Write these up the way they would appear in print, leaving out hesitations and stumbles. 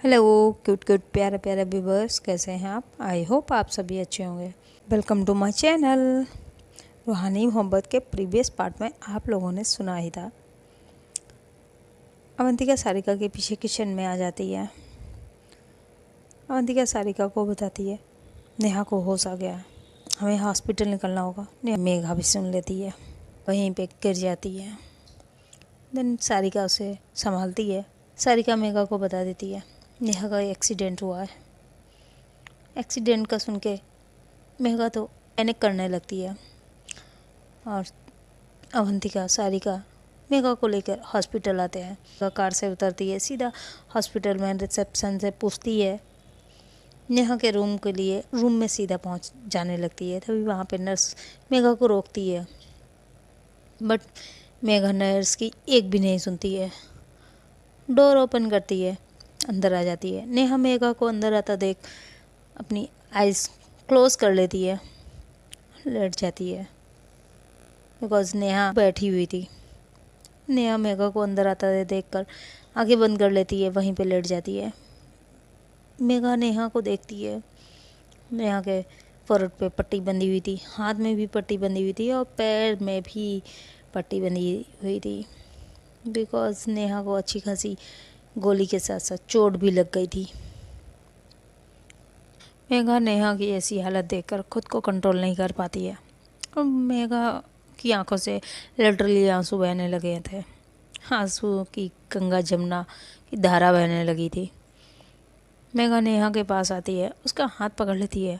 Hello cute cute प्यारे प्यारे viewers, कैसे हैं आप? आई होप आप सभी अच्छे होंगे। Welcome to my channel. रूहानी मोहब्बत के प्रीवियस पार्ट में आप लोगों ने सुना ही था, अवंतिका सारिका के पीछे किचन में आ जाती है। अवंतिका सारिका को बताती है नेहा को होश आ गया, हमें हॉस्पिटल निकलना होगा। मेघा भी सुन लेती है, वहीं पे गिर जाती है। देन सारिका उसे संभालती है। सारिका मेघा को बता देती है नेहा का एक्सीडेंट हुआ है। एक्सीडेंट का सुन के मेघा तो पैनिक करने लगती है और अवंतिका सारिका मेघा को लेकर हॉस्पिटल आते हैं। वह कार से उतरती है, सीधा हॉस्पिटल में रिसेप्शन से पूछती है नेहा के रूम के लिए, रूम में सीधा पहुंच जाने लगती है। तभी वहाँ पे नर्स मेघा को रोकती है, बट मेघा नर्स की एक भी नहीं सुनती है। डोर ओपन करती है, अंदर आ जाती है। नेहा मेघा को अंदर आता देख अपनी आइज़ क्लोज कर लेती है, लेट जाती है बिकॉज नेहा बैठी हुई थी। नेहा मेघा को अंदर आता देखकर आंखें बंद कर लेती है, वहीं पे लेट जाती है। मेघा नेहा को देखती है। नेहा के फोrehead पे पट्टी बंधी हुई थी, हाथ में भी पट्टी बंधी हुई थी और पैर में भी पट्टी बंधी हुई थी बिकॉज नेहा को अच्छी खासी गोली के साथ साथ चोट भी लग गई थी। मेघा नेहा की ऐसी हालत देखकर खुद को कंट्रोल नहीं कर पाती है और मेघा की आंखों से लिटरली आंसू बहने लगे थे। आंसू की गंगा जमुना की धारा बहने लगी थी। मेघा नेहा के पास आती है, उसका हाथ पकड़ लेती है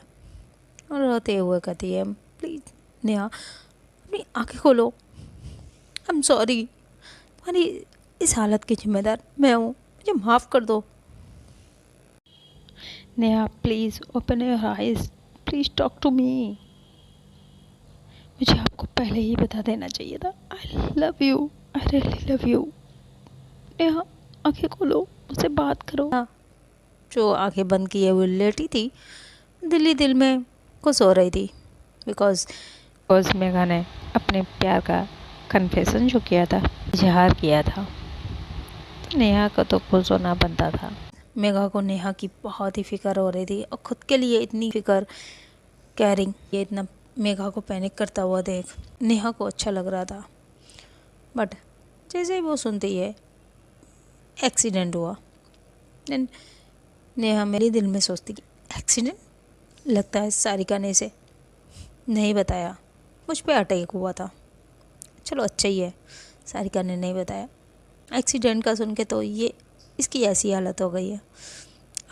और रोते हुए कहती है प्लीज़ नेहा अपनी आंखें खोलो, आई एम सॉरी, तुम्हारी इस हालत की जिम्मेदार मैं हूँ, मुझे माफ़ कर दो। Neha please open your eyes, please talk to me. मुझे आपको पहले ही बता देना चाहिए था। I love you, I really love you. Neha आंखें खोलो, मुझसे बात करो। जो आंखें बंद किए हुए लेटी थी, दिल ही दिल में खुश हो रही थी बिकॉज मेघा ने अपने प्यार का कन्फेशन जो किया था, इजहार किया था, तो नेहा को तो खुश होना बनता था। मेघा को नेहा की बहुत ही फिक्र हो रही थी और खुद के लिए इतनी फिक्र, कैरिंग, ये इतना मेघा को पैनिक करता हुआ देख नेहा को अच्छा लग रहा था। बट जैसे ही वो सुनती है एक्सीडेंट हुआ, देन नेहा मेरे दिल में सोचती कि एक्सीडेंट, लगता है सारिका ने इसे नहीं बताया, मुझ पे अटैक हुआ था। चलो अच्छा ही है सारिका ने नहीं बताया। एक्सीडेंट का सुन के तो ये इसकी ऐसी हालत हो गई है,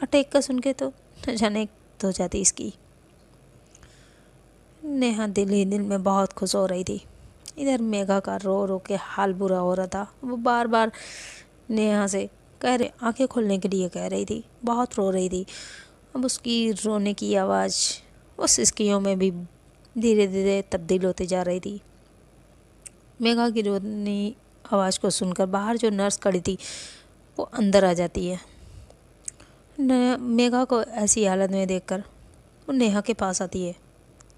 अटैक का सुन के तो न जाने हो जाती इसकी। नेहा दिल ही दिल में बहुत खुश हो रही थी। इधर मेघा का रो रो के हाल बुरा हो रहा था। वो बार बार नेहा से कह रहे, आंखें खोलने के लिए कह रही थी, बहुत रो रही थी। अब उसकी रोने की आवाज़ वो सिसकियों में भी धीरे धीरे तब्दील होती जा रही थी। मेघा की रोनी आवाज़ को सुनकर बाहर जो नर्स खड़ी थी वो अंदर आ जाती है। मेघा को ऐसी हालत में देखकर वो नेहा के पास आती है।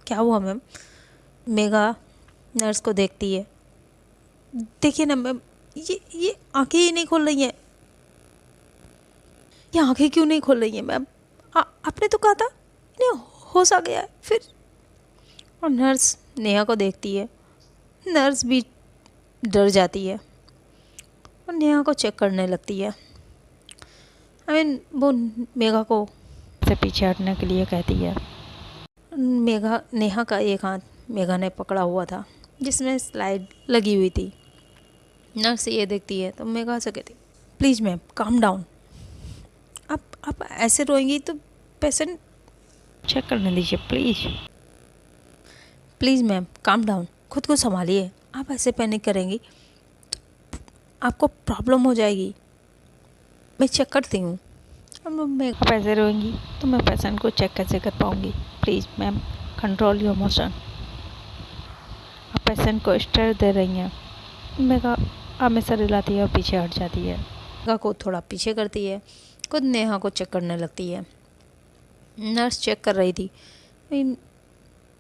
क्या हुआ मैम? मेघा नर्स को देखती है। देखिए ना मैम, ये आंखें ही नहीं खोल रही हैं। ये आंखें क्यों नहीं खोल रही हैं मैम? आपने तो कहा था इन्हें होश आ गया है फिर। और नर्स नेहा को देखती है। नर्स भी डर जाती है और नेहा को चेक करने लगती है। वो मेघा को से पीछे हटने के लिए कहती है। नेहा का एक हाथ मेघा ने पकड़ा हुआ था जिसमें स्लाइड लगी हुई थी। नर्स ये देखती है तो मेघा से कहती प्लीज़ मैम काम डाउन, आप ऐसे रोएंगी तो पेशेंट चेक करने दीजिए please. Please ma'am calm down, खुद को संभालिए, आप ऐसे पैनिक करेंगी तो आपको प्रॉब्लम हो जाएगी। मैं चेक करती हूँ। आप ऐसे रोएंगी तो मैं पेशेंट को चेक कैसे कर पाऊँगी? Please ma'am control your emotion. आप पेशेंट को स्टेयर दे रही हैं। मेघा हमेशा रिलाती है और पीछे हट जाती है। मेघा को थोड़ा पीछे करती है, खुद नेहा को चेक करने लगती है। नर्स चेक कर रही थी।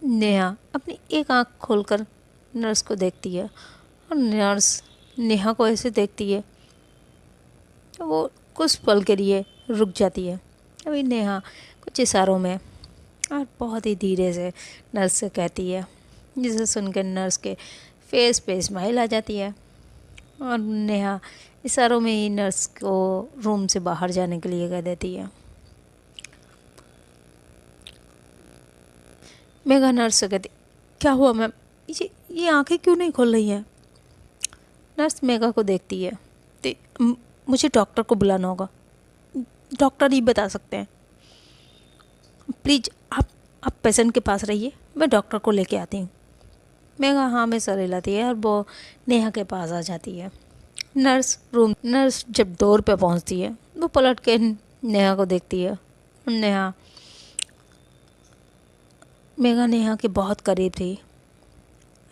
नेहा अपनी एक आंख खोलकर नर्स को देखती है और नर्स नेहा को ऐसे देखती है तो वो कुछ पल के लिए रुक जाती है। अभी नेहा कुछ इशारों में और बहुत ही धीरे से नर्स से कहती है, जिसे सुनकर नर्स के फेस पे स्माइल आ जाती है और नेहा इशारों में ही नर्स को रूम से बाहर जाने के लिए कह देती है। मेघा नर्स से कहती, क्या हुआ मैम, ये आंखें क्यों नहीं खोल रही हैं? नर्स मेघा को देखती है, मुझे डॉक्टर को बुलाना होगा, डॉक्टर ही बता सकते हैं, प्लीज़ आप पेशेंट के पास रहिए, मैं डॉक्टर को लेके आती हूँ। मेघा हाँ में सर हिलाती है और वो नेहा के पास आ जाती है। नर्स जब डोर पे पहुँचती है वो पलट के नेहा को देखती है। मेघा नेहा के बहुत करीब थी।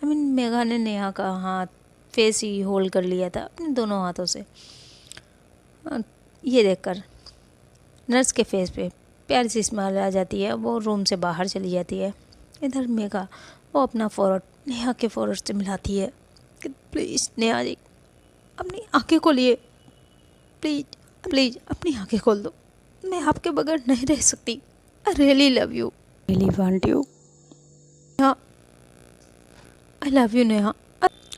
मेघा ने नेहा का हाथ फेस ही होल्ड कर लिया था अपने दोनों हाथों से। ये देखकर नर्स के फेस पे प्यारी सी स्माइल आ जाती है। वो रूम से बाहर चली जाती है। इधर मेघा वो अपना फोरहड नेहा के फोरहड से मिलाती है कि प्लीज़ नेहा जी अपनी आंखें खोलिए, प्लीज़ अपनी आंखें खोल दो, मैं आपके बगैर नहीं रह सकती, आई really love you, really want you, हाँ आई लव यू नेहा।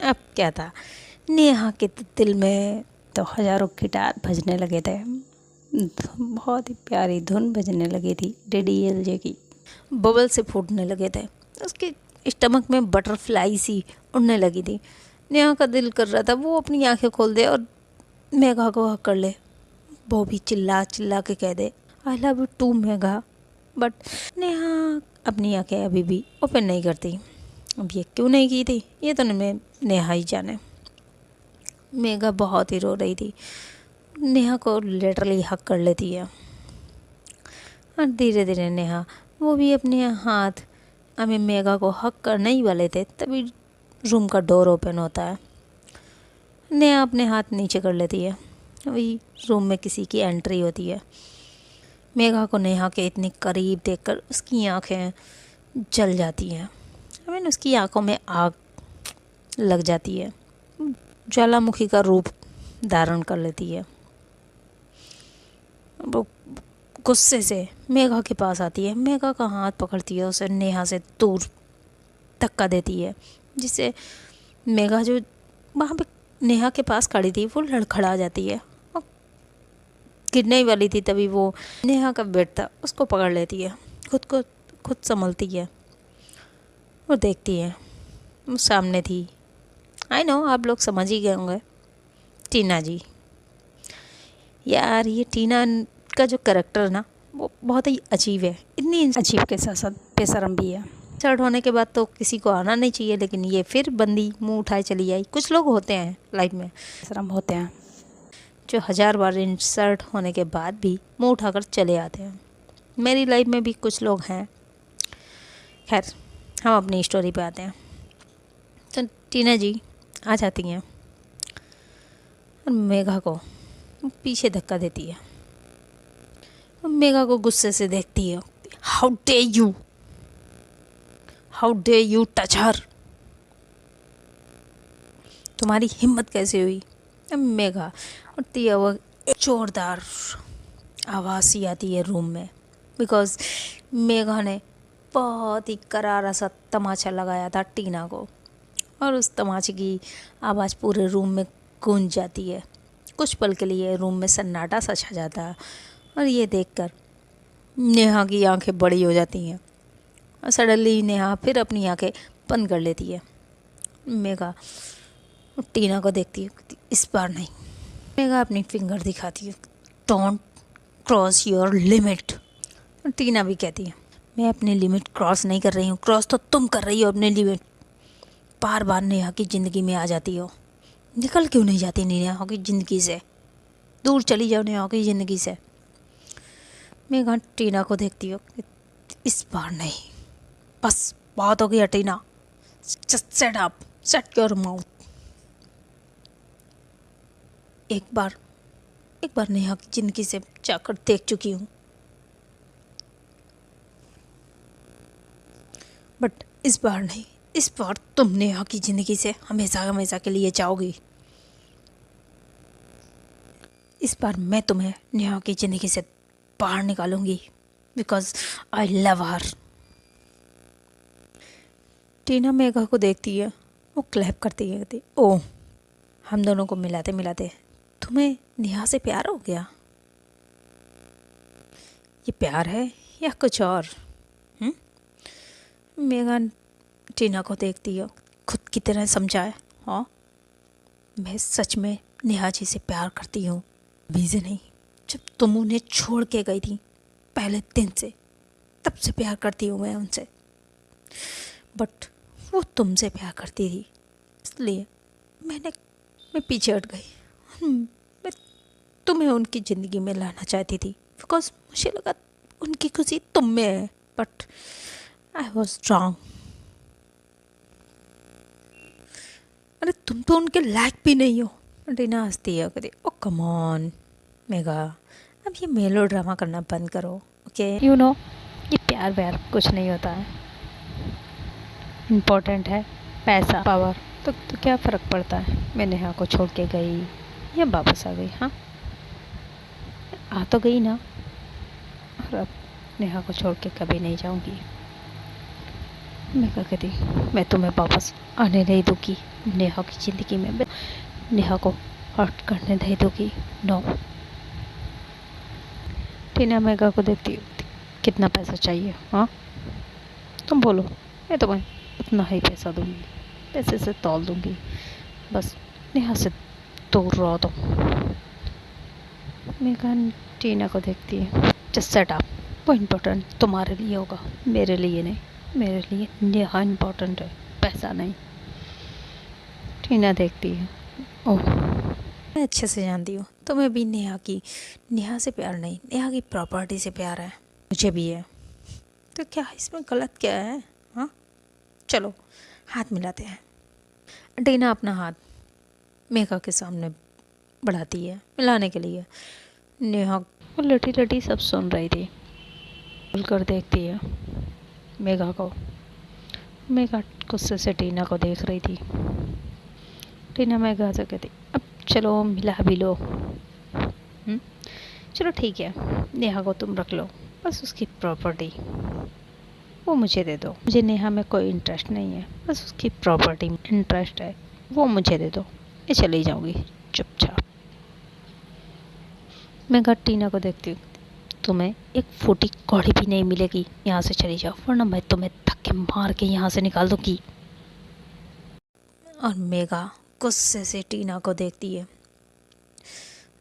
अब क्या था, नेहा के दिल में तो हज़ारों गिटार बजने लगे थे। बहुत ही प्यारी धुन बजने लगी थी DDLJ की। बबल से फूटने लगे थे। उसके स्टमक में बटरफ्लाई सी उड़ने लगी थी। नेहा का दिल कर रहा था वो अपनी आंखें खोल दे और मेघा को हक कर ले। वो भी चिल्ला चिल्ला के कह दे I love you too Megha. But Neha अपनी आंखें अभी भी ओपन नहीं करती। अब ये क्यों नहीं की थी ये तो नेहा ही जाने। मेघा बहुत ही रो रही थी। नेहा को लिटरली हक कर लेती है और धीरे धीरे नेहा वो भी अपने हाथ मेघा को हक करने ही वाले थे तभी रूम का डोर ओपन होता है। नेहा अपने हाथ नीचे कर लेती है। वही रूम में किसी की एंट्री होती है। मेघा को नेहा के इतने करीब देखकर उसकी आंखें जल जाती हैं। उसकी आंखों में आग लग जाती है। ज्वालामुखी का रूप धारण कर लेती है। वो गुस्से से मेघा के पास आती है। मेघा का हाथ पकड़ती है, उसे नेहा से दूर धक्का देती है, जिससे मेघा जो वहाँ पे नेहा के पास खड़ी थी वो लड़खड़ा जाती है और गिरने ही वाली थी। तभी वो नेहा का बेड था उसको पकड़ लेती है, खुद संभलती है और देखती है वो सामने थी। आई नो आप लोग समझ ही गए होंगे, टीना जी। यार ये टीना का जो कैरेक्टर ना वो बहुत ही अजीब है। इतनी अजीब के साथ साथ बेशरम भी है। इंसर्ट होने के बाद तो किसी को आना नहीं चाहिए, लेकिन ये फिर बंदी मुंह उठाए चली आई। कुछ लोग होते हैं लाइफ में बेशरम होते हैं जो 1000 बार इंसर्ट होने के बाद भी मुंह उठाकर चले आते हैं। मेरी लाइफ में भी कुछ लोग हैं। खैर हम अपनी स्टोरी पे आते हैं। तो टीना जी आ जाती हैं और मेघा को पीछे धक्का देती है। मेघा को गुस्से से देखती है। How day you touch her, तुम्हारी हिम्मत कैसे हुई? मेघा उठती है। वो जोरदार आवाज़ सी आती है रूम में, बिकॉज मेघा ने बहुत ही करारा सा तमाचा लगाया था टीना को, और उस तमाचे की आवाज़ पूरे रूम में गूंज जाती है। कुछ पल के लिए रूम में सन्नाटा सा छा जाता है और ये देखकर नेहा की आंखें बड़ी हो जाती हैं और सडनली नेहा फिर अपनी आंखें बंद कर लेती है। मेघा टीना को देखती है, इस बार नहीं। मेघा अपनी फिंगर दिखाती है, डोंट क्रॉस योर लिमिट। टीना भी कहती है, मैं अपनी लिमिट क्रॉस नहीं कर रही हूँ, क्रॉस तो तुम कर रही हो अपनी लिमिट। बार बार नेहा की ज़िंदगी में आ जाती हो, निकल क्यों नहीं जाती नेहा की ज़िंदगी से? दूर चली जाओ नेहा की ज़िंदगी से। मेघा टीना को देखती हो, इस बार नहीं, बस बहुत हो गया Tina, just set up, set your mouth. एक बार नेहा की ज़िंदगी से जाकर देख चुकी हूँ, बट इस बार नहीं। इस बार तुम नेहा की ज़िंदगी से हमेशा हमेशा के लिए जाओगी। इस बार मैं तुम्हें नेहा की ज़िंदगी से बाहर निकालूंगी, बिकॉज आई लव हर। टीना मेघा को देखती है, वो क्लैप करती है, कहती ओह, हम दोनों को मिलाते मिलाते तुम्हें नेहा से प्यार हो गया। ये प्यार है या कुछ और? हम्म? मेघा टीना को देखती है, खुद की तरह समझाए, हाँ मैं सच में नेहा जी से प्यार करती हूँ, अभी से नहीं, जब तुम उन्हें छोड़ के गई थी पहले दिन से, तब से प्यार करती हूँ मैं उनसे। बट वो तुमसे प्यार करती थी, इसलिए मैं पीछे हट गई। मैं तुम्हें उनकी ज़िंदगी में लाना चाहती थी, बिकॉज मुझे लगा उनकी खुशी तुम में है, बट आई वॉज रॉन्ग। अरे तुम तो उनके लायक भी नहीं हो। रीना हंसती है, कहती ओ कम ऑन मेघा, अब ये मेलो ड्रामा करना बंद करो, ओके? यू नो ये प्यार व्यार कुछ नहीं होता है, इम्पोर्टेंट है पैसा पावर। तो क्या फ़र्क पड़ता है मैं नेहा को छोड़ के गई या वापस आ गई? हाँ, आ तो गई ना, और अब नेहा को छोड़ के कभी नहीं जाऊंगी। मैं क्या कहती, मैं तुम्हें वापस आने नहीं दूँगी नेहा की ज़िंदगी में, नेहा को हर्ट करने नहीं दूँगी, नो। टीना मेघा को देखती, कितना पैसा चाहिए? हाँ तुम बोलो, मैं तुम्हें उतना ही पैसा दूँगी, पैसे से तौल दूँगी, बस नेहा से दूर रहो तुम। मेघा टीना को देखती है, जस्ट सेट अप, वो इम्पोर्टेंट तुम्हारे लिए होगा, मेरे लिए नहीं, मेरे लिए नेहा इम्पोर्टेंट है, पैसा नहीं। टीना देखती है, ओह मैं अच्छे से जानती हूँ तुम्हें भी नेहा से प्यार नहीं, नेहा की प्रॉपर्टी से प्यार है, मुझे भी है, तो क्या इसमें गलत क्या है? हाँ चलो हाथ मिलाते हैं। टीना अपना हाथ मेघा के सामने बढ़ाती है मिलाने के लिए। नेहा लटी लटी सब सुन रही थी, खुलकर देखती है मेघा को। मेघा गुस्से से टीना को देख रही थी। टीना मेघा से कहती, अब चलो मिला भी लो। चलो ठीक है, नेहा को तुम रख लो, बस उसकी प्रॉपर्टी वो मुझे दे दो, मुझे नेहा में कोई इंटरेस्ट नहीं है, बस उसकी प्रॉपर्टी में इंटरेस्ट है, वो मुझे दे दो, मैं चली जाऊँगी चुपचाप। मैं टीना को देखती हूँ, तुम्हें एक फूटी कौड़ी भी नहीं मिलेगी, यहाँ से चली जाओ, वरना मैं तुम्हें धक्के मार के यहाँ से निकाल दूँगी। और मेघा गुस्से से टीना को देखती है।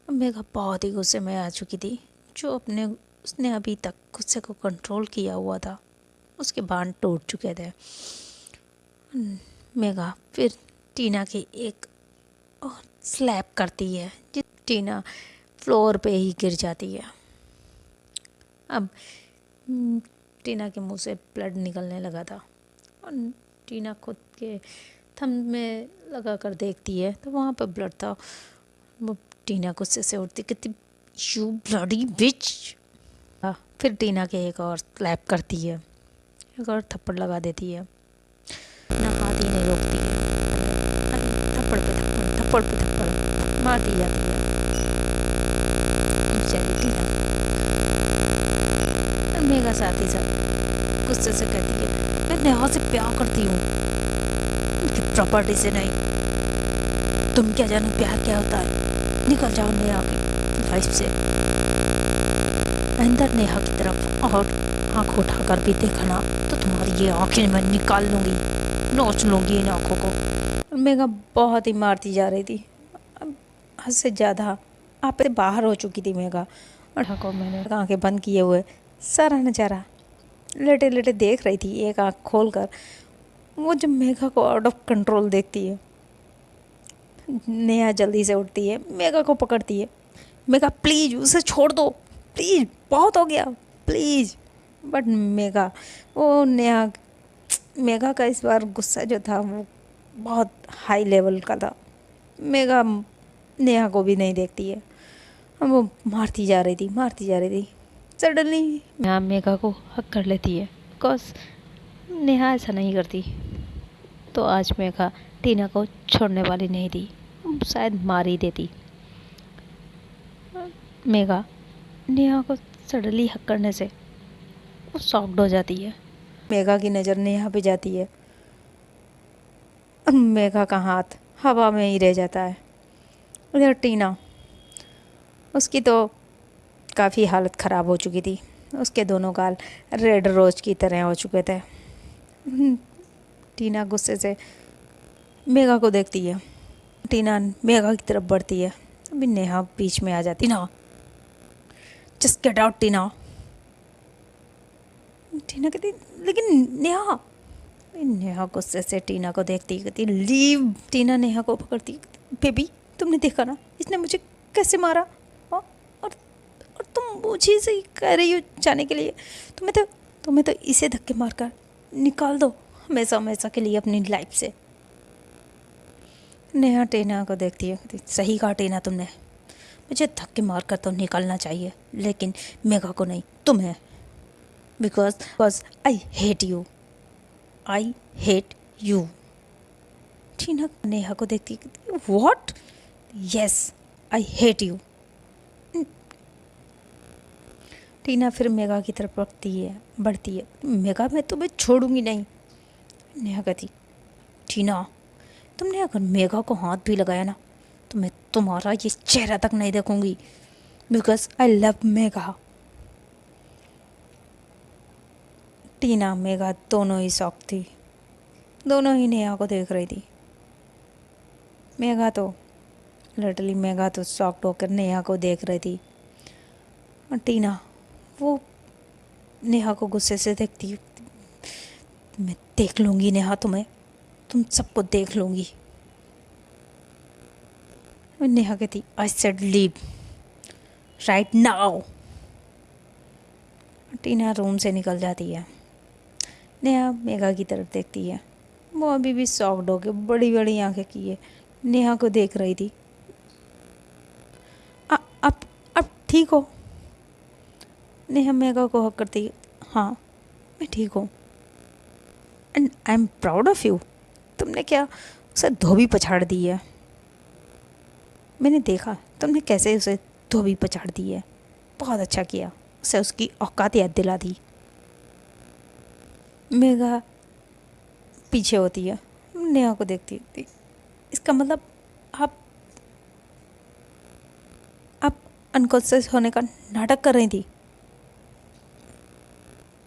मेघा बहुत ही गुस्से में आ चुकी थी, उसने अभी तक गुस्से को कंट्रोल किया हुआ था, उसके बांध टूट चुके थे। मेघा फिर टीना की एक स्लैप करती है, जिस टीना फ्लोर पे ही गिर जाती है। अब टीना के मुंह से ब्लड निकलने लगा था, और टीना खुद के थंब में लगा कर देखती है तो वहाँ पर ब्लड था। वो टीना गुस्से से उठती, कहती यू ब्लडी बिच। फिर टीना के एक और स्लैप करती है, एक और थप्पड़ लगा देती है, ना हाथ ही नहीं रोकती है, थप्पड़ पे थप्पड़, थप्पड़ पे थप्पड़ मारती जाती है। टीना मेघा साथ ही साथ गुस्से से कहती है, मैं नेहा से प्यार करती हूँ, उनकी प्रॉपर्टी से नहीं। तुम क्या जानो प्यार क्या होता है, निकल जाओ नेहा की लाइफ से। अंदर नेहा की तरफ और आँख उठाकर भी देखा ना तो तुम्हारी ये आँखें मैं निकाल लूँगी, नोच लूँगी इन आँखों को। मेघा बहुत ही मारती जा रही थी, अब हद से ज़्यादा आप से बाहर हो चुकी थी मेघा। और को मैंने आँखें बंद किए हुए सारा नज़ारा लेटे लेटे देख रही थी, एक आँख खोल कर। वो जब मेघा को आउट ऑफ कंट्रोल देखती है, नेहा जल्दी से उठती है, मेघा को पकड़ती है, मेघा प्लीज़ उसे छोड़ दो, प्लीज़ बहुत हो गया प्लीज़। बट मेघा का इस बार गुस्सा जो था वो बहुत हाई लेवल का था। मेघा नेहा को भी नहीं देखती है, वो मारती जा रही थी। सडनली नेहा मेघा को हक कर लेती है, बिकॉज नेहा ऐसा नहीं करती तो आज मेघा टीना को छोड़ने वाली नहीं थी, शायद मार ही देती। मेघा नेहा को सडनली हक करने से वो शॉक्ड हो जाती है। मेघा की नज़र नेहा पे जाती है। मेघा का हाथ हवा में ही रह जाता है। उधर टीना, उसकी तो काफ़ी हालत ख़राब हो चुकी थी। उसके दोनों गाल रेड रोज की तरह हो चुके थे। टीना गुस्से से मेघा को देखती है। टीना मेघा की तरफ बढ़ती है। अभी नेहा बीच में आ जाती। ना, जस्ट गेट आउट टीना। टीना कहती लेकिन नेहा। नेहा गुस्से से टीना को देखती कहती लीव। टीना नेहा को पकड़ती, बेबी तुमने देखा ना इसने मुझे कैसे मारा। और और तुम मुझे से ही कह रही हो जाने के लिए। तुम्हें तो इसे धक्के मारकर निकाल दो हमेशा हमेशा के लिए अपनी लाइफ से। नेहा टीना को देखती है, कहती सही कहा टीना तुमने, मुझे धक्के मारकर तो निकालना चाहिए लेकिन मेघा को नहीं, तुम्हें। Because I hate you, I hate you. Tina Neha को देखती है, what? Yes, I hate you. Tina फिर मेघा की तरफ बढ़ती है। मेघा मैं तुम्हें छोड़ूंगी नहीं। नेहा कहती टीना तुमने अगर मेघा को हाथ भी लगाया ना तो मैं तुम्हारा ये चेहरा तक नहीं देखूंगी। Because I love Megha. Tina Megha दोनों ही शॉक थी। दोनों ही नेहा को देख रही थी। मेघा तो शॉक्ड होकर नेहा को देख रही थी। और टीना वो नेहा को गुस्से से देखती, मैं देख लूँगी नेहा तुम्हें, तुम सबको देख लूँगी। नेहा कहती I said leave right now. Tina room से निकल जाती है। नेहा मेघा की तरफ देखती है। वो अभी भी शॉक्ड होके बड़ी बड़ी आंखें किए नेहा को देख रही थी। अब ठीक हो? नेहा मेघा को हक करती है, हाँ मैं ठीक हूँ and I am proud of you. तुमने क्या उसे धोबी पछाड़ दी है। मैंने देखा तुमने कैसे उसे धोबी पछाड़ दी है। बहुत अच्छा किया, उसे उसकी औकात याद दिला दी। मेघा पीछे होती है, नेहा को देखती थी। इसका मतलब आप अनकॉन्शियस होने का नाटक कर रही थी।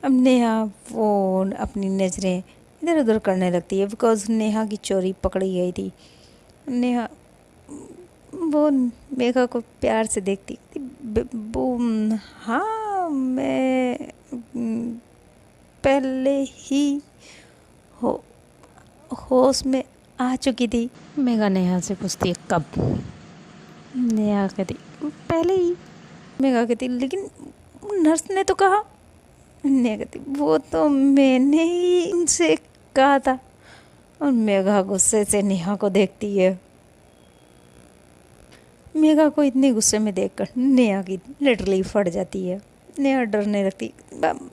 अब नेहा वो अपनी नज़रें इधर उधर करने लगती है बिकॉज नेहा की चोरी पकड़ी गई थी। नेहा वो मेघा को प्यार से देखती थी। वो हाँ मैं पहले ही होश में आ चुकी थी। मेघा नेहा से पूछती है कब। नेहा कहती पहले ही। मेघा कहती लेकिन नर्स ने तो कहा। नेहा कहती वो तो मैंने ही उनसे कहा था। और मेघा गुस्से से नेहा को देखती है। मेघा को इतने गुस्से में देखकर नेहा की लिटरली फट जाती है। नेहा डरने लगती,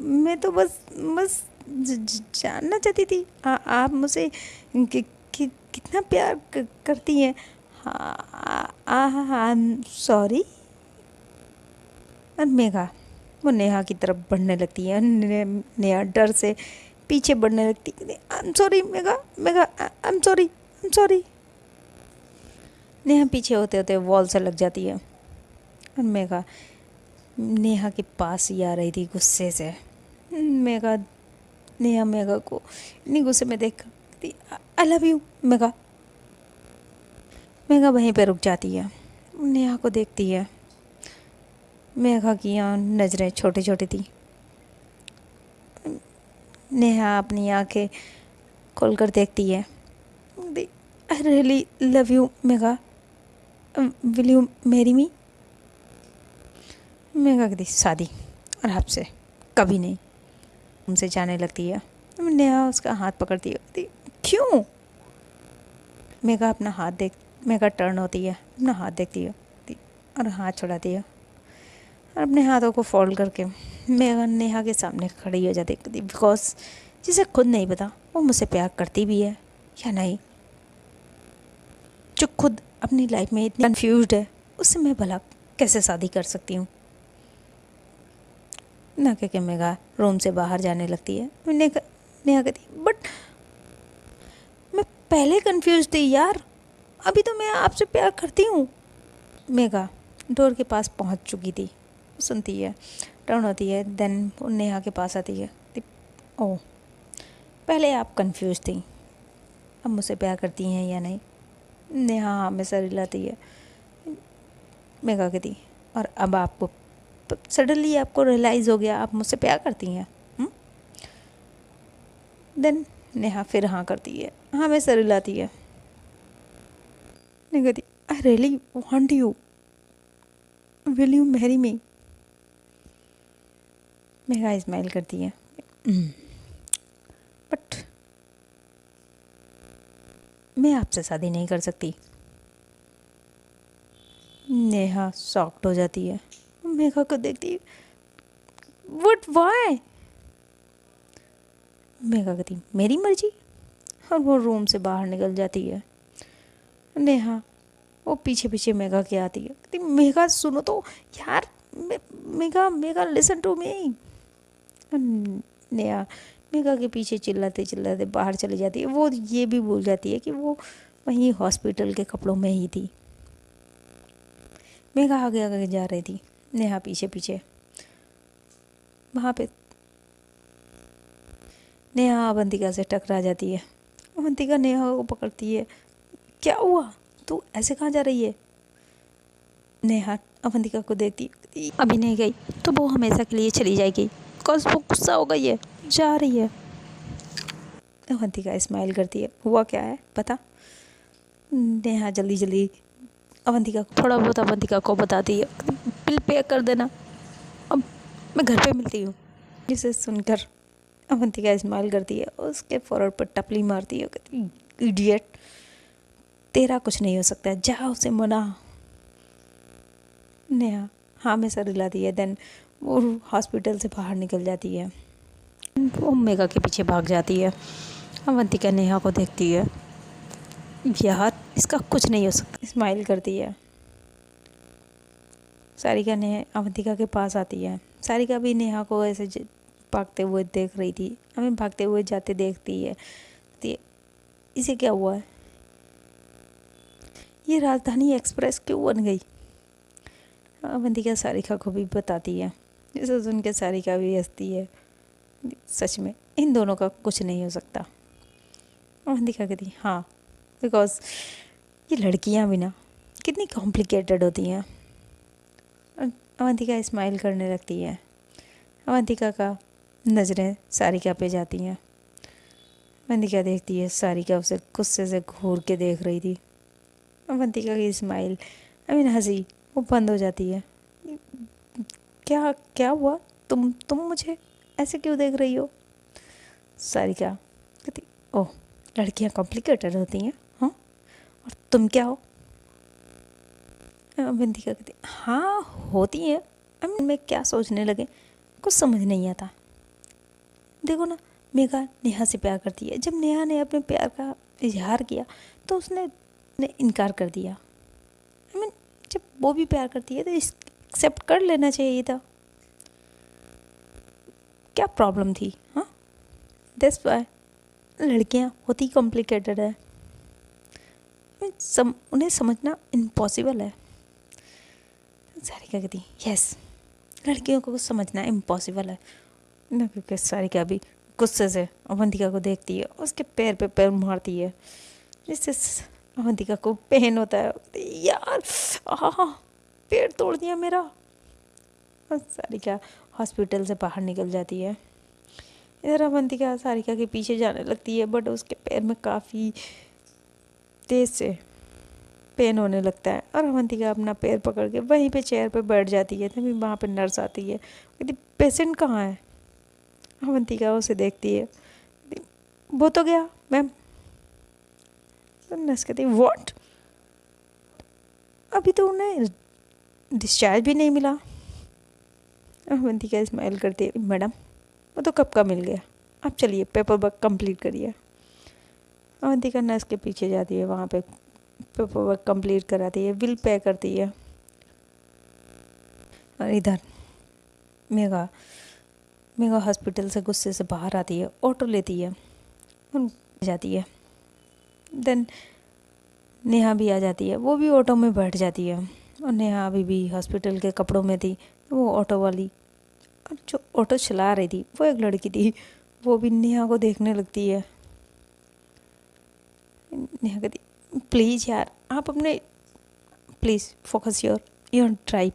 मैं तो बस जानना चाहती थी आप मुझे कितना प्यार करती हैं। हाँ सॉरी। और मेघा वो नेहा की तरफ बढ़ने लगती है। नेहा डर से पीछे बढ़ने लगती है। I am sorry Megha I am sorry. Neha पीछे होते होते वॉल से लग जाती है। और मेघा नेहा के पास ही आ रही थी गुस्से से। नेहा मेघा को इतनी गुस्से में देख आई लव यू मेघा। मेघा वहीं पे रुक जाती है, नेहा को देखती है। मेघा की यहाँ नज़रें छोटी छोटी थी। नेहा अपनी आंखें खोलकर देखती है। आई really love you Megha, will you marry me. Megha कहती शादी और आपसे कभी नहीं। उनसे जाने लगती है। नेहा उसका हाथ पकड़ती है। क्यों? मेघा मेघा टर्न होती है, अपना हाथ देखती है और हाथ छुड़ाती है। और अपने हाथों को फोल्ड करके मेघा नेहा के सामने खड़ी हो जाती है। बिकॉज जिसे खुद नहीं पता वो मुझसे प्यार करती भी है या नहीं, जो खुद अपनी लाइफ में इतनी कन्फ्यूज्ड है, उससे मैं भला कैसे शादी कर सकती हूँ ना, क्या मेघा रूम से बाहर जाने लगती है। नेहा कहती बट मैं पहले कंफ्यूज थी यार, अभी तो मैं आपसे प्यार करती हूँ। मेघा डोर के पास पहुँच चुकी थी, सुनती है, टर्न होती है, देन नेहा के पास आती है। ओह, पहले आप कंफ्यूज थी, अब मुझसे प्यार करती हैं या नहीं? नेहा हाँ में सर हिलाती है। मेघा कहती और अब आपको सडनली आपको रियलाइज़ हो गया आप मुझसे प्यार करती हैं? देन नेहा फिर हाँ करती है, हाँ में सर हिलाती है। नेहा कहती I really want you, will you marry me? Megha smile करती है, बट मैं आपसे शादी नहीं कर सकती। नेहा शॉक्ड हो जाती है, मेघा को देखती है, व्हाट व्हाई? मेघा कहती मेरी मर्जी, और वो रूम से बाहर निकल जाती है। नेहा वो पीछे पीछे मेघा के आती है, कहती मेघा सुनो तो यार, Megha Megha listen to me. Neha Megha के पीछे चिल्लाते चिल्लाते बाहर चली जाती है। वो ये भी भूल जाती है कि वो वहीं हॉस्पिटल के कपड़ों में ही थी। मेघा आगे आगे जा रही थी, नेहा पीछे पीछे। वहाँ पे नेहा अवंतिका से टकरा जाती है। अवंतिका नेहा को पकड़ती है, क्या हुआ, तू ऐसे कहाँ जा रही है? नेहा अवंतिका को देखती, अभी नहीं गई तो वो हमेशा के लिए चली जाएगी, बिकॉज वो गुस्सा हो गई है, जा रही है। अवंतिका स्माइल करती है, हुआ क्या है पता? नेहा जल्दी जल्दी अवंतिका थोड़ा बहुत अवंतिका को बताती है, बिल पे कर देना, अब मैं घर पे मिलती हूँ। जिसे सुनकर अवंतिका स्माइल करती है, उसके फोरहेड पर टपली मारती है, कहती इडियट, तेरा कुछ नहीं हो सकता, जा उसे मना। नेहा हाँ में सर हिलाती है, देन वो हॉस्पिटल से बाहर निकल जाती है। वो मेघा के पीछे भाग जाती है। अवंतिका नेहा को देखती है, यार इसका कुछ नहीं हो सकता, स्माइल करती है। सारिका ने अवंतिका के पास आती है। सारिका भी नेहा को ऐसे भागते हुए देख रही थी, हमें भागते हुए जाते देखती है। इसे क्या हुआ है, ये राजधानी एक्सप्रेस क्यों बन गई? अवंतिका सारिका को भी बताती है, जिसे सुन के सारिका भी हंसती है। सच में इन दोनों का कुछ नहीं हो सकता। अवंतिका कहती हाँ, बिकॉज ये लड़कियां भी ना कितनी कॉम्प्लिकेटेड होती हैं। अवंतिका स्माइल करने लगती है। अवंतिका का नज़रें सारिका पे जाती हैं। अवंतिका देखती है, सारिका उसे गुस्से से घूर के देख रही थी। अवंतिका की स्माइल हंसी वो बंद हो जाती है। क्या क्या हुआ, तुम मुझे ऐसे क्यों देख रही हो? सारिका कहती ओह, लड़कियां कॉम्प्लिकेटेड होती हैं, हाँ, और तुम क्या हो? अवंतिका कहती हाँ होती हैं, मैं क्या सोचने लगे कुछ समझ नहीं आता। देखो ना, मेघा नेहा से प्यार करती है, जब नेहा ने अपने प्यार का इजहार किया तो उसने इनकार कर दिया। जब वो भी प्यार करती है तो एक्सेप्ट कर लेना चाहिए था, क्या प्रॉब्लम थी? हाँ, दैट्स व्हाई लड़कियां होती कॉम्प्लिकेटेड है, उन्हें समझना इम्पॉसिबल है। सारिका कहती यस, लड़कियों को समझना इम्पॉसिबल है ना, क्योंकि सारिका भी गुस्से से अवंतिका को देखती है, उसके पैर पे पैर मारती है, जिससे अवंतिका को पेन होता है। यार पैर तोड़ दिया मेरा। सारिका हॉस्पिटल से बाहर निकल जाती है। इधर अवंतिका सारिका के पीछे जाने लगती है, बट उसके पैर में काफ़ी तेज़ से पेन होने लगता है, और अवंतिका अपना पैर पकड़ के वहीं पे चेयर पे बैठ जाती है। तभी वहाँ पे नर्स आती है, कहती पेशेंट कहाँ है? अवंतिका उसे देखती है, वो तो गया मैम। नर्स कहती व्हाट, अभी तो उन्हें डिस्चार्ज भी नहीं मिला। अवंतिका स्माइल करती है, मैडम वो तो कब का मिल गया, आप चलिए पेपर वर्क कंप्लीट करिए। अवंतिका नर्स के पीछे जाती है, वहाँ पे पेपर वर्क कंप्लीट कराती है, बिल पे करती है। और इधर मेघा मेघा हॉस्पिटल से गुस्से से बाहर आती है, ऑटो लेती है और जाती है। देन नेहा भी आ जाती है, वो भी ऑटो में बैठ जाती है। और नेहा अभी भी हॉस्पिटल के कपड़ों में थी। वो ऑटो वाली, और जो ऑटो चला रही थी वो एक लड़की थी, वो भी नेहा को देखने लगती है। नेहा कहती प्लीज़ यार आप अपने प्लीज़ फोकस योर ड्राइव।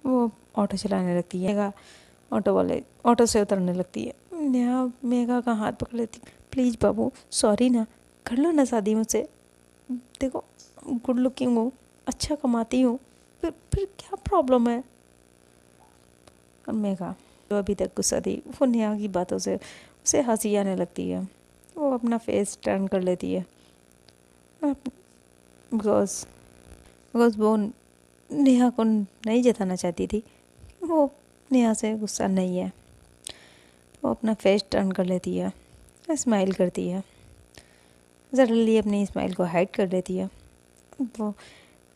वो ऑटो चलाने लगती है। मेघा ऑटो वाले ऑटो से उतरने लगती है। नेहा मेघा का हाथ पकड़ लेती, प्लीज़ बाबू सॉरी ना, कर लो ना शादी मुझसे, देखो गुड लुकिंग हूँ, अच्छा कमाती हूँ, फिर क्या प्रॉब्लम है। और मेघा जो अभी तक गुस्सा थी वो नेहा की बातों से उसे हंसी आने लगती है। वो अपना फेस टर्न कर लेती है बिकॉज वो नेहा को नहीं जताना चाहती थी, वो नेहा से गुस्सा नहीं है। वो अपना फेस टर्न कर लेती है, स्माइल करती है, ज़रूरी अपनी स्माइल को हाइड कर लेती है। वो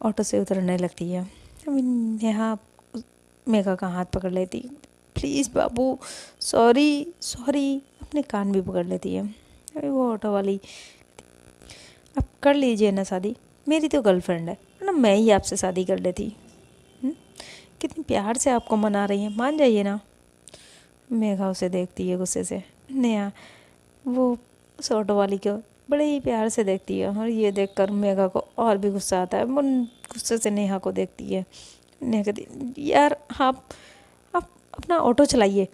ऑटो से उतरने लगती है। अभी नेहा मेघा का हाथ पकड़ लेती, प्लीज़ बाबू सॉरी सॉरी, अपने कान भी पकड़ लेती है। अभी वो ऑटो वाली, अब कर लीजिए ना शादी, मेरी तो गर्लफ्रेंड है ना, मैं ही आपसे शादी कर लेती। कितनी प्यार से आपको मना रही है, मान जाइए ना। मेघा उसे देखती है गुस्से से। नेहा वो उस ऑटो वाली को बड़े ही प्यार से देखती है, और ये देखकर मेघा को और भी गुस्सा आता है। वो गुस्से से नेहा को देखती है। नेहा कहती यार आप अपना ऑटो चलाइए।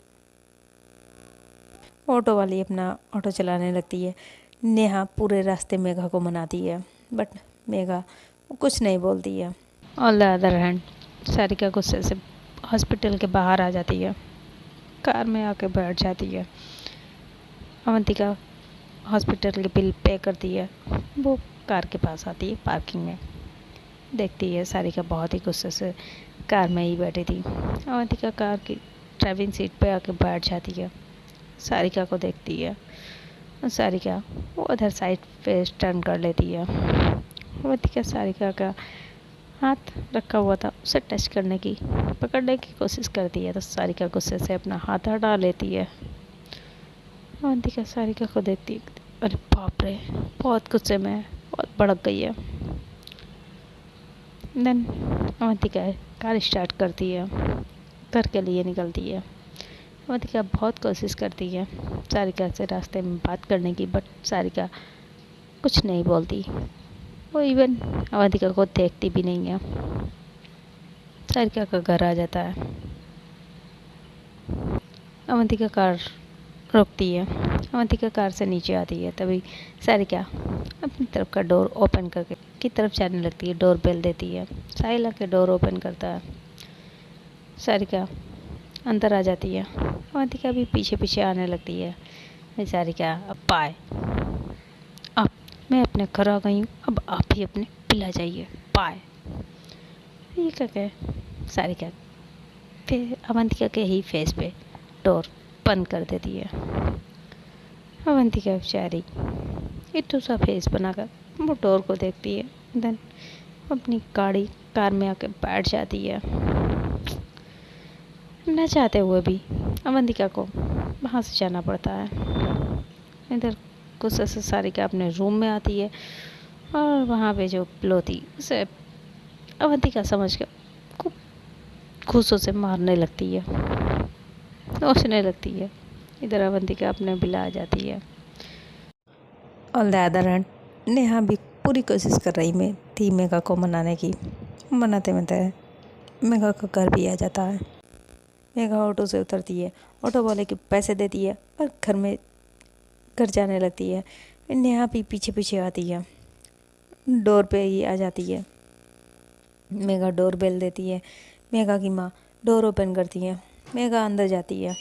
ऑटो वाली अपना ऑटो चलाने लगती है। नेहा पूरे रास्ते मेघा को मनाती है, बट मेघा कुछ नहीं बोलती है। On the other hand Sarika गुस्से से हॉस्पिटल के बाहर आ जाती है, कार में आके बैठ जाती है। अवंतिका हॉस्पिटल के बिल पे करती है, वो कार के पास आती है, पार्किंग में देखती है सारिका बहुत ही गुस्से से कार में ही बैठी थी। अवंतिका कार की ड्राइविंग सीट पे आके बैठ जाती है, सारिका को देखती है। और सारिका वो अदर साइड फेस टर्न कर लेती है। अवंतिका सारिका का हाथ रखा हुआ था उसे टच करने की, पकड़ने की कोशिश करती है, तो सारिका गुस्से से अपना हाथ हटा लेती है। अवंतिका सारिका को देखती है, अरे बाप रे बहुत गुस्से में है, बहुत भड़क गई है। देन अवंतिका कार स्टार्ट करती है, घर के लिए निकलती है। अवंतिका बहुत कोशिश करती है सारिका से रास्ते में बात करने की, बट सारिका कुछ नहीं बोलती। वो इवन अवंतिका को देखती भी नहीं है। सारिका का घर आ जाता है। अवंतिका कार रोकती है, अवंतिका कार से नीचे आती है, तभी सारिका अपनी तरफ का डोर ओपन करके की तरफ जाने लगती है, डोर बेल देती है। साहिल आके डोर ओपन करता है, सारिका अंदर आ जाती है। अवंतिका भी पीछे पीछे आने लगती है। सारिका अब पाए, अब मैं अपने घर आ गई हूँ, अब आप ही अपने पिला जाइए पाए। ये क्या कहे सारिका फिर अवंतिका के ही फेस पे डोर बंद कर देती है। अवंतिका बेचारी इतना सा फेस बनाकर वो डोर को देखती है, देन अपनी कार में आके बैठ जाती है। न चाहते हुए भी अवंतिका को वहाँ से जाना पड़ता है। इधर गुस्से से सारिका अपने रूम में आती है, और वहाँ पे जो पिलो थी उसे अवंतिका समझ के खूब घूंसों से मारने लगती है, नोचने लगती है। इधर अवंतिका अपने बिला आ जाती है। On the other hand Neha भी पूरी कोशिश कर रही थी मेघा को मनाने की। मनाते मेघा का घर भी आ जाता है। मेघा ऑटो से उतरती है, ऑटो वाले के पैसे देती है और घर जाने लगती है। नेहा भी पीछे पीछे आती है, डोर पे ही आ जाती है। मेघा डोर बेल देती है, मेघा की माँ डोर ओपन करती है, मेघा अंदर जाती है।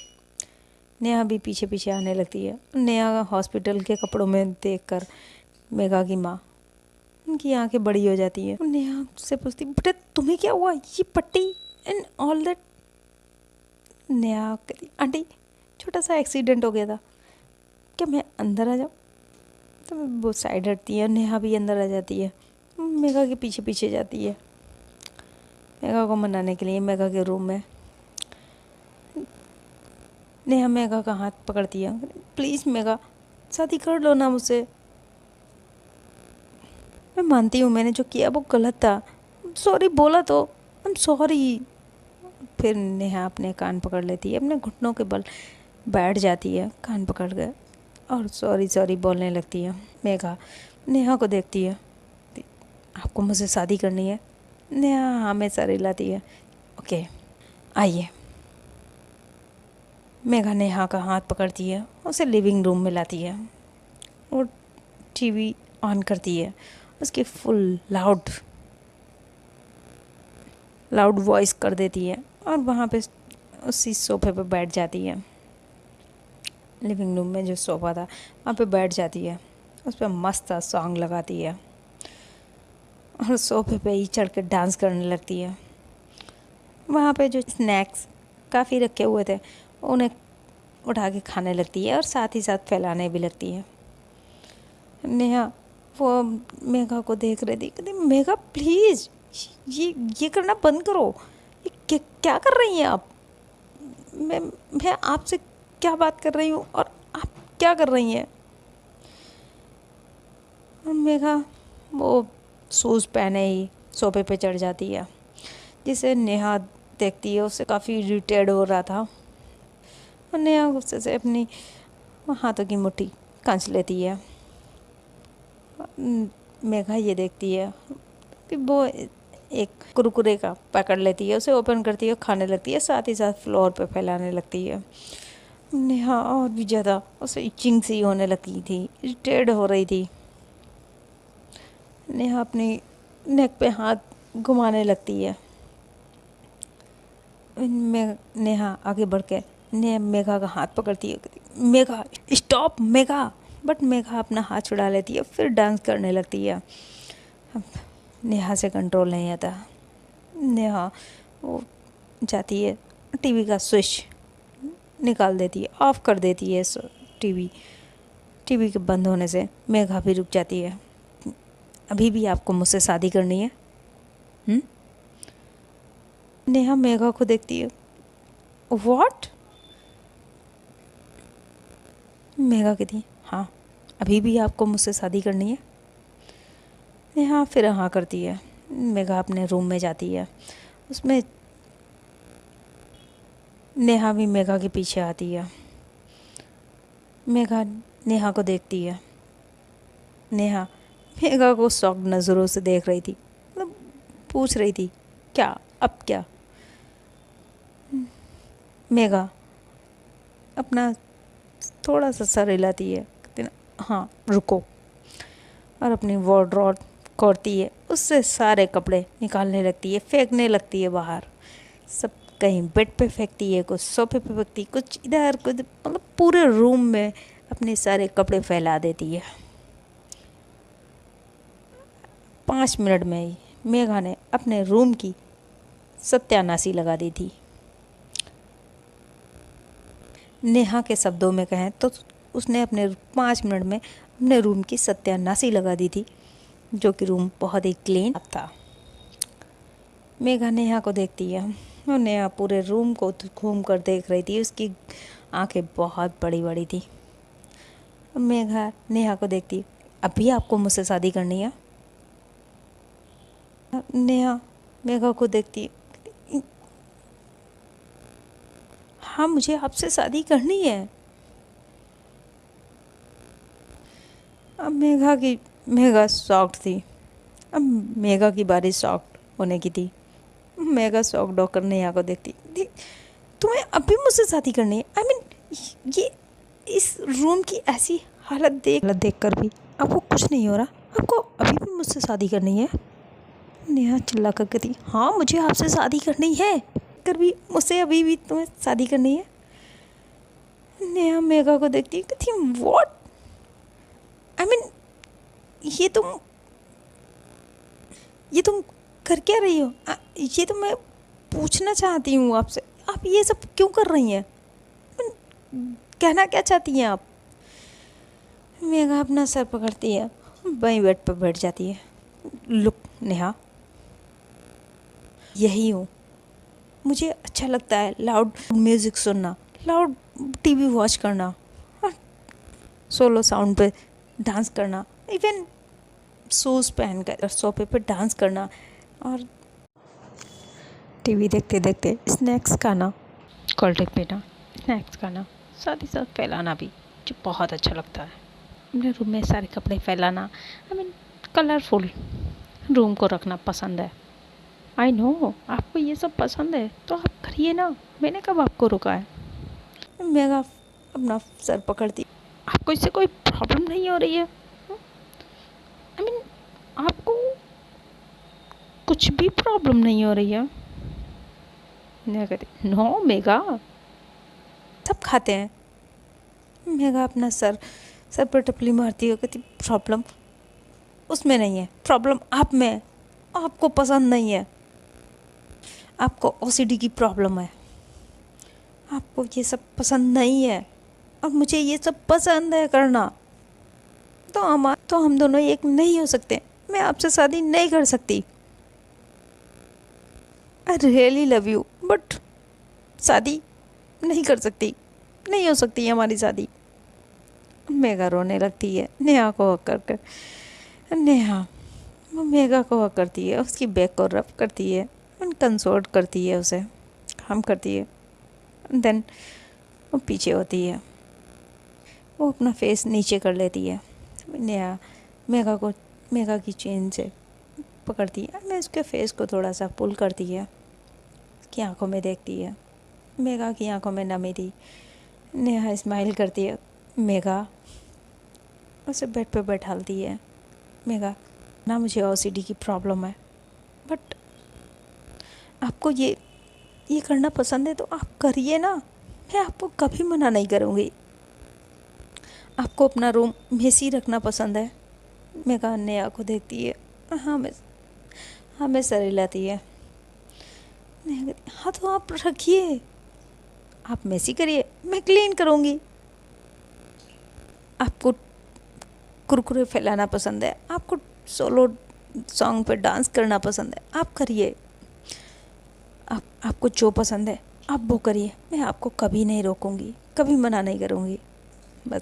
नेहा भी पीछे पीछे आने लगती है। नेहा हॉस्पिटल के कपड़ों में देखकर मेघा की माँ, उनकी आंखें बड़ी हो जाती है। नेहा से पूछती बेटा तुम्हें क्या हुआ, ये पट्टी एंड ऑल दैट। नेहा कहती आंटी छोटा सा एक्सीडेंट हो गया था, क्या मैं अंदर आ जाऊँ। तो वो साइड हटती है, नेहा भी अंदर आ जाती है, मेघा के पीछे पीछे जाती है। मेघा को मनाने के लिए मेघा के रूम में नेहा मेघा का हाथ पकड़ती है। प्लीज़ मेघा, शादी कर लो ना मुझसे। मैं मानती हूँ मैंने जो किया वो गलत था, सॉरी बोला तो आई एम सॉरी। फिर नेहा अपने कान पकड़ लेती है, अपने घुटनों के बल बैठ जाती है कान पकड़ के, और सॉरी सॉरी बोलने लगती है। मेघा नेहा को देखती है, आपको मुझसे शादी करनी है? नेहा हाँ में सर हिलाती है। ओके आइए। मेघा नेहा का हाथ पकड़ती है, उसे लिविंग रूम में लाती है और टीवी ऑन करती है। उसकी फुल लाउड वॉइस कर देती है और वहाँ पे उसी सोफे पे बैठ जाती है। लिविंग रूम में जो सोफ़ा था वहाँ पे बैठ जाती है, उस पर मस्त सा सॉन्ग लगाती है और सोफे पे ही चढ़ के डांस करने लगती है। वहाँ पे जो स्नैक्स काफ़ी रखे हुए थे उन्हें उठा के खाने लगती है और साथ ही साथ फैलाने भी लगती है। नेहा वो मेघा को देख रही थी, कहती मेघा प्लीज़ ये करना बंद करो, ये क्या कर रही हैं आप? मैं आपसे क्या बात कर रही हूँ और आप क्या कर रही हैं? मेघा वो शूज़ पहने ही सोफे पे चढ़ जाती है, जिसे नेहा देखती है। उससे काफ़ी इरिटेट हो रहा था और नेहा गुस्से से अपनी हाथों की मुट्ठी खींच लेती है। मेघा ये देखती है कि वो एक कुरकुरे का पकड़ लेती है, उसे ओपन करती है, खाने लगती है, साथ ही साथ फ्लोर पे फैलाने लगती है। नेहा और भी ज़्यादा उसे इचिंग सी होने लगी थी, इरिटेट हो रही थी। नेहा अपनी नेक पे हाथ घुमाने लगती है। नेहा आगे बढ़ के मेघा का हाथ पकड़ती है, मेघा स्टॉप मेघा। बट मेघा अपना हाथ छुड़ा लेती है, फिर डांस करने लगती है। अब नेहा से कंट्रोल नहीं आता। नेहा वो जाती है, टीवी का स्विच निकाल देती है, ऑफ़ कर देती है टीवी के बंद होने से मेघा भी रुक जाती है। अभी भी आपको मुझसे शादी करनी है? नेहा मेघा को देखती है, व्हाट? मेघा कहती है हाँ, अभी भी आपको मुझसे शादी करनी है? नेहा फिर हाँ करती है। मेघा अपने रूम में जाती है, उसमें नेहा भी मेघा के पीछे आती है। मेघा नेहा को देखती है। नेहा मेघा को शॉक नज़रों से देख रही थी, मतलब पूछ रही थी क्या, अब क्या? मेघा अपना थोड़ा सा सर हिलाती है, कहती ना हाँ रुको, और अपनी वार्डरोब खोलती है, उससे सारे कपड़े निकालने लगती है, फेंकने लगती है बाहर। सब कहीं बेड पे फेंकती है, कुछ सोफे पे फेंकती, कुछ इधर कुछ, मतलब पूरे रूम में अपने सारे कपड़े फैला देती है। 5 मिनट में ही मेघा ने अपने रूम की सत्यानाशी लगा दी थी। नेहा के शब्दों में कहें तो उसने अपने 5 मिनट में अपने रूम की सत्यानाशी लगा दी थी, जो कि रूम बहुत ही क्लीन था। मेघा नेहा को देखती है और नेहा पूरे रूम को घूम कर देख रही थी, उसकी आंखें बहुत बड़ी बड़ी थी। मेघा नेहा को देखती, अभी आपको मुझसे शादी करनी है? नेहा मेघा को देखती, हाँ मुझे आपसे शादी करनी है। अब मेघा शॉक्ड थी। अब मेघा की बारी शॉक्ड होने की थी। मेघा शॉक्ड होकर नेहा को देखती, तुम्हें अभी मुझसे शादी करनी है? आई मीन ये इस रूम की ऐसी हालत देख कर भी आपको कुछ नहीं हो रहा? आपको अभी भी मुझसे शादी करनी है? नेहा चिल्ला कर कहती, हाँ मुझे आपसे शादी करनी है, कर भी मुझसे अभी भी तुम्हें शादी करनी है? नेहा मेघा को देखती, कहती व्हाट? आई मीन ये तुम कर क्या रही हो? ये तो मैं पूछना चाहती हूँ आपसे, आप ये सब क्यों कर रही हैं? कहना क्या चाहती हैं आप? मेघा अपना सर पकड़ती है, वहीं बेड पर बैठ जाती है। लुक नेहा, यही हूँ। मुझे अच्छा लगता है लाउड म्यूज़िक सुनना, लाउड टीवी वॉच करना और सोलो साउंड पे डांस करना, इवन शूज़ पहन कर सोफे पे डांस करना और टीवी देखते देखते स्नैक्स खाना, कोल्ड ड्रिंक पीना, स्नैक्स खाना, साथ ही साथ फैलाना भी मुझे बहुत अच्छा लगता है। अपने रूम में सारे कपड़े फैलाना, आई मीन कलरफुल रूम को रखना पसंद है। आई नो आपको ये सब पसंद है तो आप करिए ना, मैंने कब आपको रोका है। मेघा अपना सर पकड़ती, आपको इससे कोई प्रॉब्लम नहीं हो रही है? आई मीन आपको कुछ भी प्रॉब्लम नहीं हो रही है? मैं कहती नो मेघा, सब खाते हैं। मेघा अपना सर पर टपली मारती है, कहती प्रॉब्लम उसमें नहीं है, प्रॉब्लम आप में है, आपको पसंद नहीं है, आपको ओसीडी की प्रॉब्लम है, आपको ये सब पसंद नहीं है और मुझे ये सब पसंद है करना। तो हम दोनों एक नहीं हो सकते, मैं आपसे शादी नहीं कर सकती। आई रियली लव यू बट शादी नहीं कर सकती, नहीं हो सकती हमारी शादी। मेघा रोने लगती है, नेहा को हक कर कर। नेहा मेघा को हक करती है, उसकी बैक को रब करती है, कंसोर्ट करती है, उसे काम करती है। देन वो पीछे होती है, वो अपना फेस नीचे कर लेती है। नेहा मेघा की चेन से पकड़ती है, मैं उसके फेस को थोड़ा सा पुल करती है, उसकी आंखों में देखती है। मेघा की आंखों में नमी थी। नेहा स्माइल करती है। मेघा उसे बेड पे बैठालती है। मेघा ना मुझे ओसीडी की प्रॉब्लम है बट आपको ये करना पसंद है तो आप करिए ना, मैं आपको कभी मना नहीं करूँगी। आपको अपना रूम मेसी रखना पसंद है? मेघा नेहा को देखती है, हाँ मैं सर हिलाती है। नेहा कहती हाँ तो आप रखिए, आप मेसी करिए, मैं क्लीन करूँगी। आपको कुरकुरे फैलाना पसंद है, आपको सोलो सॉन्ग पे डांस करना पसंद है, आप करिए। आपको जो पसंद है आप वो करिए, मैं आपको कभी नहीं रोकूंगी, कभी मना नहीं करूँगी। बस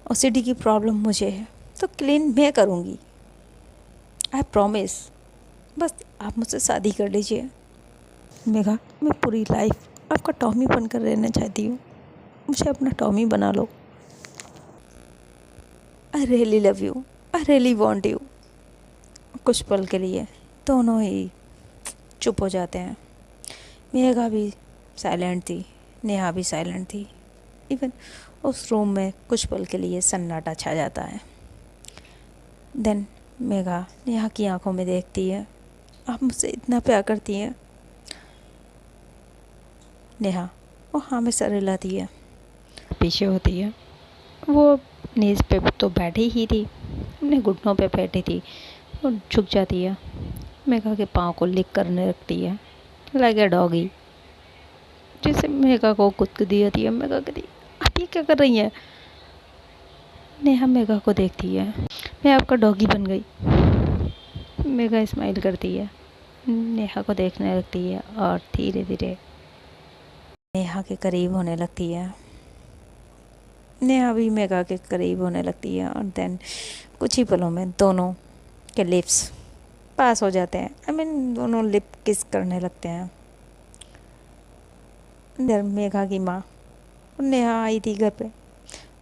ओसीडी की प्रॉब्लम मुझे है तो क्लीन मैं करूँगी, आई प्रॉमिस। बस आप मुझसे शादी कर लीजिए। मेघा मैं पूरी लाइफ आपका टॉमी बनकर रहना चाहती हूँ, मुझे अपना टॉमी बना लो। I really love you, I really want you. कुछ पल के लिए दोनों ही चुप हो जाते हैं। मेघा भी साइलेंट थी, नेहा भी साइलेंट थी। इवन उस रूम में कुछ पल के लिए सन्नाटा छा जाता है। देन मेघा नेहा की आंखों में देखती है, आप मुझसे इतना प्यार करती हैं? नेहा वो हाँ में सर हिलाती है, पीछे होती है। वो नीज पे तो बैठी ही थी, अपने घुटनों पे बैठी थी, वो झुक जाती है, मेघा के पाँव को लिक करने लगती है, लाइक ए डॉगी। जैसे मेघा को गुदगुदी होती है। मेघा कहती आप ये क्या कर रही हैं? नेहा मेघा को देखती है, मैं आपका डॉगी बन गई। मेघा स्माइल करती है, नेहा को देखने लगती है और धीरे धीरे नेहा के करीब होने लगती है। नेहा भी मेघा के करीब होने लगती है और देन कुछ ही पलों में दोनों के लिप्स पास हो जाते हैं। आई मीन दोनों लिप किस करने लगते हैं। इधर मेघा की माँ नेहा आई थी घर पे,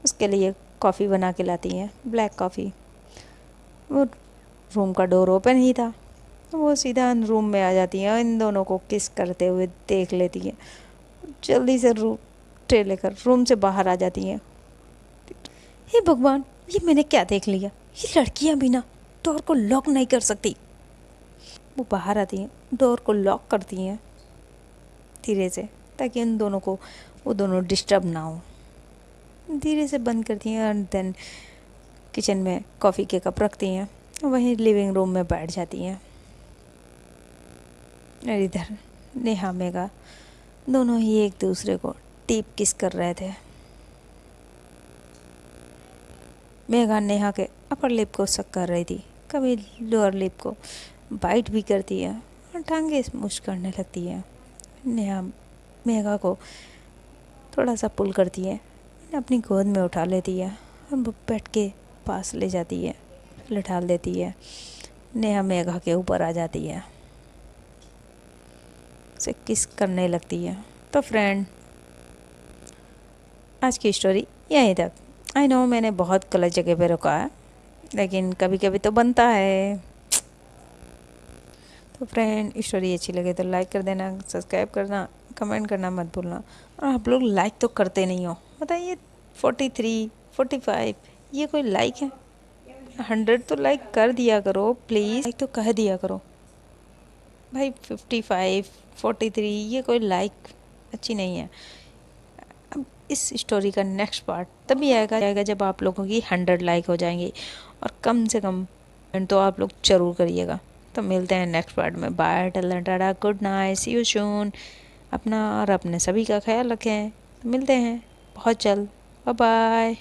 उसके लिए कॉफ़ी बना के लाती हैं, ब्लैक कॉफ़ी। वो रूम का डोर ओपन ही था, वो सीधा रूम में आ जाती हैं, इन दोनों को किस करते हुए देख लेती हैं, जल्दी से ट्रे लेकर रूम से बाहर आ जाती हैं। हे भगवान, ये मैंने क्या देख लिया, ये लड़कियां भी ना डोर को लॉक नहीं कर सकती। वो बाहर आती हैं, डोर को लॉक करती हैं धीरे से, ताकि उन दोनों को वो दोनों डिस्टर्ब ना हो। धीरे से बंद करती हैं और देन किचन में कॉफ़ी के कप रखती हैं, वहीं लिविंग रूम में बैठ जाती हैं। और इधर नेहा मेघा दोनों ही एक दूसरे को डीप किस कर रहे थे। मेघा नेहा के अपर लिप को सक कर रही थी, कभी लोअर लिप को बाइट भी करती है और टांगे स्मूच करने लगती है। नेहा मेघा को थोड़ा सा पुल करती है, अपनी गोद में उठा लेती है और बेड के पास ले जाती है, लिटा देती है। नेहा मेघा के ऊपर आ जाती है, उसे किस करने लगती है। तो फ्रेंड, आज की स्टोरी यहीं तक। आई नो मैंने बहुत गलत जगह पे रुका है, लेकिन कभी कभी तो बनता है। तो फ्रेंड, स्टोरी अच्छी लगे तो लाइक कर देना, सब्सक्राइब करना, कमेंट करना मत भूलना। और आप लोग लाइक तो करते नहीं हो, बताइए। 43, 45 ये कोई लाइक है? 100 तो लाइक कर दिया करो प्लीज़, लाइक तो कह दिया करो भाई। 55, 43 ये कोई लाइक अच्छी नहीं है। अब इस स्टोरी का नेक्स्ट पार्ट तभी आएगा जब आप लोगों की 100 लाइक हो जाएंगी, और कम से कम तो आप लोग ज़रूर करिएगा। तो मिलते हैं नेक्स्ट पार्ट में। Bye, till tata, good night, see you soon. अपना और अपने सभी का ख्याल रखें। तो मिलते हैं बहुत जल्द। Bye bye.